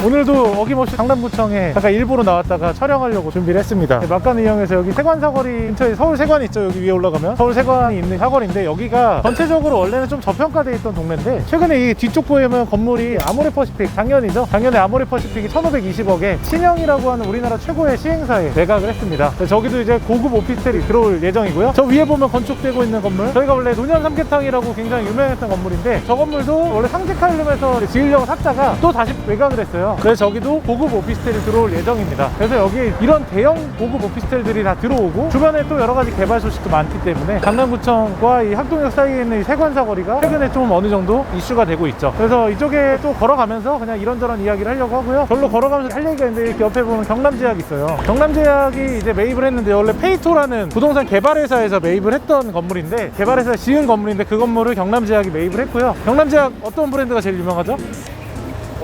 오늘도 어김없이 강남구청에 잠깐 일부러 나왔다가 촬영하려고 준비를 했습니다. 막간을 이용해서 여기 세관사거리 근처에 서울세관 있죠. 여기 위에 올라가면 서울세관이 있는 사거리인데, 여기가 전체적으로 원래는 좀 저평가되어 있던 동네인데 최근에 이 뒤쪽 보이면 건물이 아모레퍼시픽, 작년에 아모레퍼시픽이 1520억에 신영이라고 하는 우리나라 최고의 시행사에 매각을 했습니다. 저기도 이제 고급 오피스텔이 들어올 예정이고요. 저 위에 보면 건축되고 있는 건물, 저희가 원래 노년 삼계탕이라고 굉장히 유명했던 건물인데, 저 건물도 원래 상직하려면서 지으려고 샀다가 또 다시 매각을 했어요. 그래서 저기도 고급 오피스텔이 들어올 예정입니다. 그래서 여기 이런 대형 고급 오피스텔들이 다 들어오고 주변에 또 여러 가지 개발 소식도 많기 때문에 강남구청과 이 학동역 사이에 있는 이 세관사거리가 최근에 좀 어느 정도 이슈가 되고 있죠. 그래서 이쪽에 또 걸어가면서 그냥 이런저런 이야기를 하려고 하고요. 절로 걸어가면서 할 얘기가 있는데, 이렇게 옆에 보면 경남제약이 있어요. 경남제약이 이제 매입을 했는데, 원래 페이토라는 부동산 개발회사에서 매입을 했던 건물인데, 개발회사 지은 건물인데 그 건물을 경남제약이 매입을 했고요. 경남제약 어떤 브랜드가 제일 유명하죠?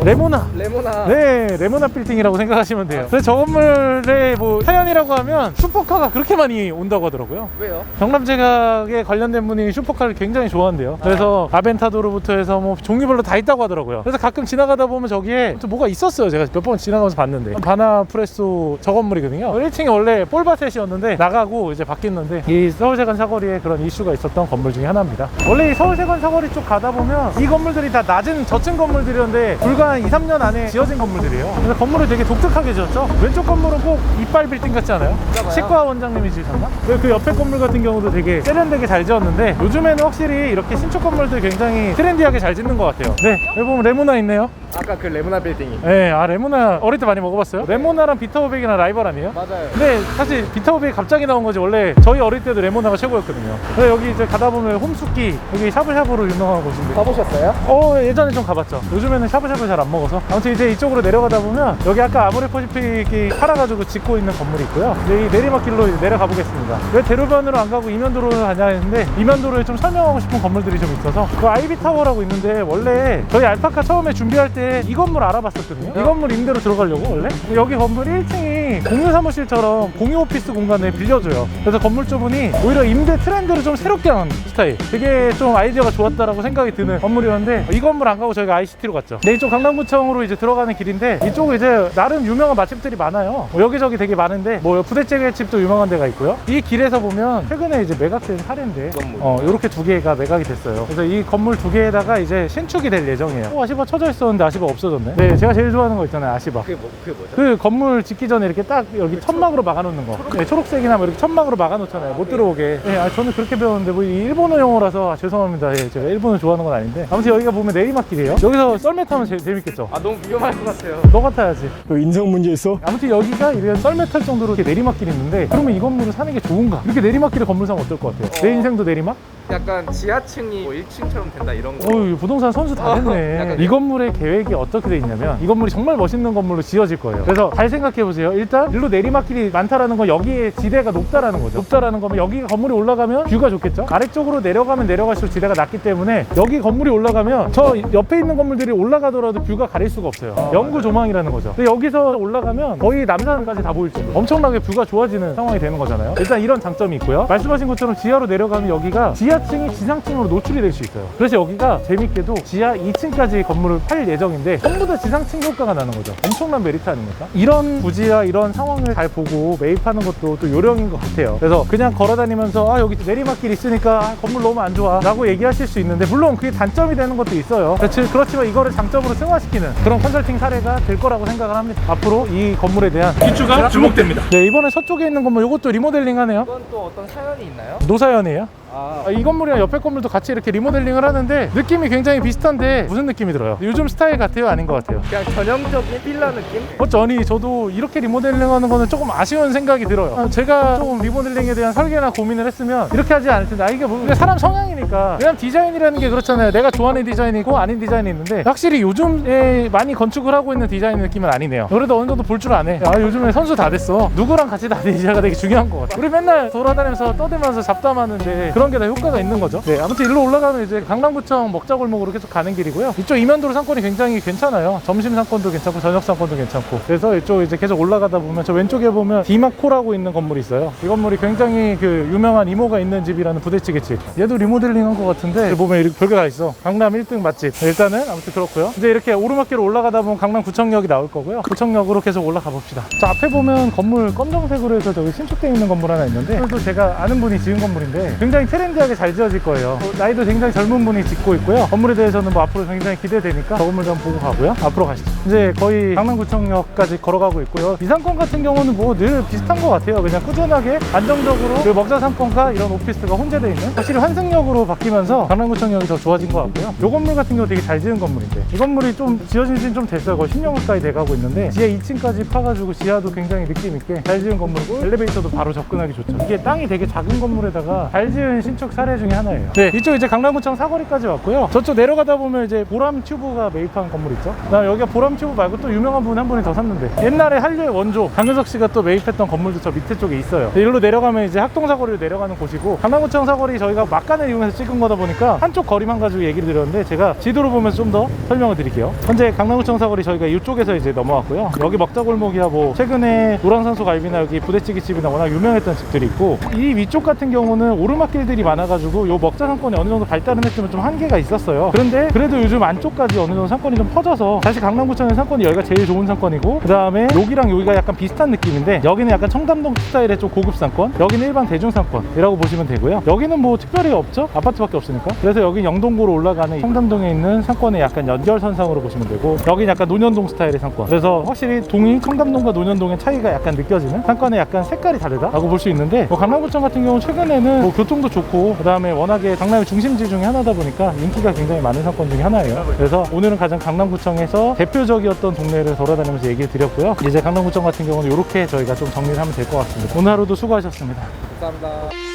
레모나. 네, 레모나 빌딩이라고 생각하시면 돼요. 그래서 저 건물의 뭐 사연이라고 하면 슈퍼카가 그렇게 많이 온다고 하더라고요. 왜요? 경남제약에 관련된 분이 슈퍼카를 굉장히 좋아한대요. 그래서 아벤타도르부터 해서 뭐 종류별로 다 있다고 하더라고요. 그래서 가끔 지나가다 보면 저기에 또 뭐가 있었어요. 제가 몇 번 지나가면서 봤는데, 바나 프레소 저 건물이거든요. 1층에 원래 볼바셋이었는데 나가고 이제 바뀌었는데, 이 서울세관 사거리에 그런 이슈가 있었던 건물 중에 하나입니다. 원래 이 서울세관 사거리 쪽 가다 보면 이 건물들이 다 낮은 저층 건물들이었는데 불과 한 2, 3년 안에 지어진 건물들이에요. 그래서 건물을 되게 독특하게 지었죠. 왼쪽 건물은 꼭 이빨 빌딩 같지 않아요? 치과 원장님이 지으셨나? 그 옆에 건물 같은 경우도 되게 세련되게 잘 지었는데, 요즘에는 확실히 이렇게 신축 건물들 굉장히 트렌디하게 잘 짓는 것 같아요. 네, 여기 보면 레모나 있네요. 아까 그 레모나 빌딩이. 네, 레모나 어릴 때 많이 먹어봤어요? 레모나랑 비타오백이랑 라이벌 아니에요? 맞아요. 근데 사실 비타오백이 갑자기 나온 거지, 원래 저희 어릴 때도 레모나가 최고였거든요. 그래서 여기 이제 가다 보면 홈스키, 여기 샤브샤브로 유명한 곳인데. 가보셨어요? 예전에 좀 가봤죠. 요즘에는 샤브샤브 잘 안 먹어서. 아무튼 이제 이쪽으로 내려가다 보면 여기 아까 아모레퍼시픽이 팔아가지고 짓고 있는 건물이 있고요. 이제 이 내리막길로 이제 내려가 보겠습니다. 왜 대로변으로 안 가고 이면도로를 가냐 했는데, 이면도로에 좀 설명하고 싶은 건물들이 좀 있어서, 그 아이비타워라고 있는데, 원래 저희 알파카 처음에 준비할 때 이 건물 알아봤었거든요. 이 건물 임대로 들어가려고. 원래 여기 건물 1층이 공유 사무실처럼 공유 오피스 공간을 빌려줘요. 그래서 건물 주분이 오히려 임대 트렌드를 좀 새롭게 한 스타일, 되게 좀 아이디어가 좋았다라고 생각이 드는 건물이었는데, 이 건물 안 가고 저희가 ICT로 갔죠. 네, 이쪽 강남구청으로 이제 들어가는 길인데, 이쪽은 이제 나름 유명한 맛집들이 많아요. 여기저기 되게 많은데, 뭐 부대찌개집도 유명한 데가 있고요. 이 길에서 보면 최근에 이제 매각된 사례인데, 이렇게 두 개가 매각이 됐어요. 그래서 이 건물 두 개에다가 이제 신축이 될 예정이에요. 아시바 쳐져 있었는데 아시바 없어졌네. 네, 제가 제일 좋아하는 거 있잖아요, 아시바. 그게 뭐죠? 그 건물 짓기 전에 이렇게 딱 여기 천막으로 막아놓는 거. 네, 초록색이나 뭐 이렇게 천막으로 막아놓잖아요. 못 들어오게. 네, 저는 그렇게 배웠는데 뭐 이 일본어 용어라서 죄송합니다. 예, 제가 일본어 좋아하는 건 아닌데, 아무튼 여기가 보면 내리막길이에요. 여기서 썰매 타면 재밌겠죠. 너무 위험할 것 같아요. 너 같아야지. 인성 문제 있어? 아무튼 여기가 이런 썰매 탈 정도로 이렇게 내리막길이 있는데, 그러면 이 건물을 사는 게 좋은가? 이렇게 내리막길에 건물 사면 어떨 것 같아요? 내 인생도 내리막? 약간 지하층이 뭐 1층처럼 된다 이런 거. 부동산 선수 다 됐네. 약간 이 건물의 계획이 어떻게 돼 있냐면, 이 건물이 정말 멋있는 건물로 지어질 거예요. 그래서 잘 생각해 보세요. 일단 일로 내리막길이 많다라는 건 여기에 지대가 높다라는 거죠. 높다라는 거면 여기 건물이 올라가면 뷰가 좋겠죠. 아래쪽으로 내려가면 내려갈수록 지대가 낮기 때문에 여기 건물이 올라가면 저 옆에 있는 건물들이 올라가더라도 뷰가 가릴 수가 없어요. 영구 조망이라는 거죠. 근데 여기서 올라가면 거의 남산까지 다 보일 정도, 엄청나게 뷰가 좋아지는 상황이 되는 거잖아요. 일단 이런 장점이 있고요. 말씀하신 것처럼 지하로 내려가면 여기가 지하층이 지상층으로 노출이 될 수 있어요. 그래서 여기가 재밌게도 지하 2층까지 건물을 팔 예정인데, 전부 다 지상층 효과가 나는 거죠. 엄청난 메리트 아닙니까? 이런 부지와 이런 상황을 잘 보고 매입하는 것도 또 요령인 것 같아요. 그래서 그냥 걸어다니면서 여기 내리막길 있으니까 건물 너무 안 좋아 라고 얘기하실 수 있는데, 물론 그게 단점이 되는 것도 있어요. 그렇지만 이거를 장점으로 승화시키는 그런 컨설팅 사례가 될 거라고 생각을 합니다. 앞으로 이 건물에 대한 이슈가 주목됩니다. 네, 이번에 서쪽에 있는 건물, 이것도 리모델링 하네요. 이건 또 어떤 사연이 있나요? 노사연이에요. 이 건물이랑 옆에 건물도 같이 이렇게 리모델링을 하는데, 느낌이 굉장히 비슷한데 무슨 느낌이 들어요? 요즘 스타일 같아요? 아닌 것 같아요? 그냥 전형적인 빌라 느낌? 아니, 저도 이렇게 리모델링 하는 거는 조금 아쉬운 생각이 들어요. 제가 조금 리모델링에 대한 설계나 고민을 했으면 이렇게 하지 않을 텐데, 이게 뭐 사람 성향이니까. 왜냐면 디자인이라는 게 그렇잖아요. 내가 좋아하는 디자인이 있고 아닌 디자인이 있는데, 확실히 요즘에 많이 건축을 하고 있는 디자인 느낌은 아니네요. 그래도 어느 정도 볼 줄 아네. 요즘에 선수 다 됐어. 누구랑 같이 다니지가 되게 중요한 것 같아. 우리 맨날 돌아다니면서 떠들면서 잡담하는데 그런 게 다 효과가 있는 거죠. 네, 아무튼 일로 올라가면 이제 강남구청 먹자골목으로 계속 가는 길이고요. 이쪽 이면도로 상권이 굉장히 괜찮아요. 점심 상권도 괜찮고 저녁 상권도 괜찮고. 그래서 이쪽 이제 계속 올라가다 보면 저 왼쪽에 보면 디마코라고 있는 건물이 있어요. 이 건물이 굉장히 그 유명한 이모가 있는 집이라는 부대찌개집. 얘도 리모델링 힐링한 것 같은데 여기 보면 이렇게 별게 다 있어. 강남 1등 맛집. 일단은 아무튼 그렇고요. 이제 이렇게 오르막길을 올라가다 보면 강남구청역이 나올 거고요. 구청역으로 계속 올라가 봅시다. 자, 앞에 보면 건물 검정색으로 해서 저기 신축되어 있는 건물 하나 있는데 그래도 제가 아는 분이 지은 건물인데 굉장히 트렌디하게 잘 지어질 거예요. 나이도 굉장히 젊은 분이 짓고 있고요. 건물에 대해서는 뭐 앞으로 굉장히 기대되니까 저 건물 좀 보고 가고요. 앞으로 가시죠. 이제 거의 강남구청역까지 걸어가고 있고요. 이 상권 같은 경우는 뭐 늘 비슷한 것 같아요. 그냥 꾸준하게 안정적으로 그 먹자 상권과 이런 오피스가 혼재되어 있는, 확실히 환승역으로 바뀌면서 강남구청역이 더 좋아진 것 같고요. 이 건물 같은 경우 되게 잘 지은 건물인데 이 건물이 좀 지어진 지는 좀 됐어요. 거의 10년 가까이 돼가고 있는데 지하 2층까지 파가지고 지하도 굉장히 느낌 있게 잘 지은 건물이고 엘리베이터도 바로 접근하기 좋죠. 이게 땅이 되게 작은 건물에다가 잘 지은 신축 사례 중에 하나예요. 네, 이쪽 이제 강남구청 사거리까지 왔고요. 저쪽 내려가다 보면 이제 보람튜브가 매입한 건물 있죠. 그다음 여기가 보람튜브 말고 또 유명한 분 한 분이 더 샀는데 옛날에 한류의 원조 강효석 씨가 또 매입했던 건물도 저 밑에 쪽에 있어요. 이리로 내려가면 이제 학동사거리로 내려가는 곳이고, 강남구청 사거리 저희가 막간을 이용해서 찍은 거다 보니까 한쪽 거리만 가지고 얘기를 드렸는데 제가 지도로 보면서 좀 더 설명을 드릴게요. 현재 강남구청 사거리 저희가 이쪽에서 이제 넘어왔고요. 여기 먹자골목이야 뭐 최근에 노랑산소 갈비나 여기 부대찌개집이나 워낙 유명했던 집들이 있고, 이 위쪽 같은 경우는 오르막길들이 많아가지고 요 먹자 상권이 어느 정도 발달은 했지만 좀 한계가 있었어요. 그런데 그래도 요즘 안쪽까지 어느 정도 상권이 좀 퍼져서 사실 강남구청의 상권이 여기가 제일 좋은 상권이고, 그 다음에 여기랑 여기가 약간 비슷한 느낌인데 여기는 약간 청담동 스타일의 좀 고급 상권, 여기는 일반 대중 상권이라고 보시면 되고요. 여기는 뭐 특별히 없죠? 아파트밖에 없으니까. 그래서 여기 영동구로 올라가는 청담동에 있는 상권의 약간 연결선상으로 보시면 되고, 여기는 약간 논현동 스타일의 상권. 그래서 확실히 동이 청담동과 논현동의 차이가 약간 느껴지는 상권의 약간 색깔이 다르다라고 볼 수 있는데, 뭐 강남구청 같은 경우는 최근에는 뭐 교통도 좋고 그 다음에 워낙에 강남의 중심지 중에 하나다 보니까 인기가 굉장히 많은 상권 중에 하나예요. 그래서 오늘은 가장 강남구청에서 대표적이었던 동네를 돌아다니면서 얘기를 드렸고요. 이제 강남구청 같은 경우는 이렇게 저희가 좀 정리를 하면 될 것 같습니다. 오늘 하루도 수고하셨습니다. 감사합니다.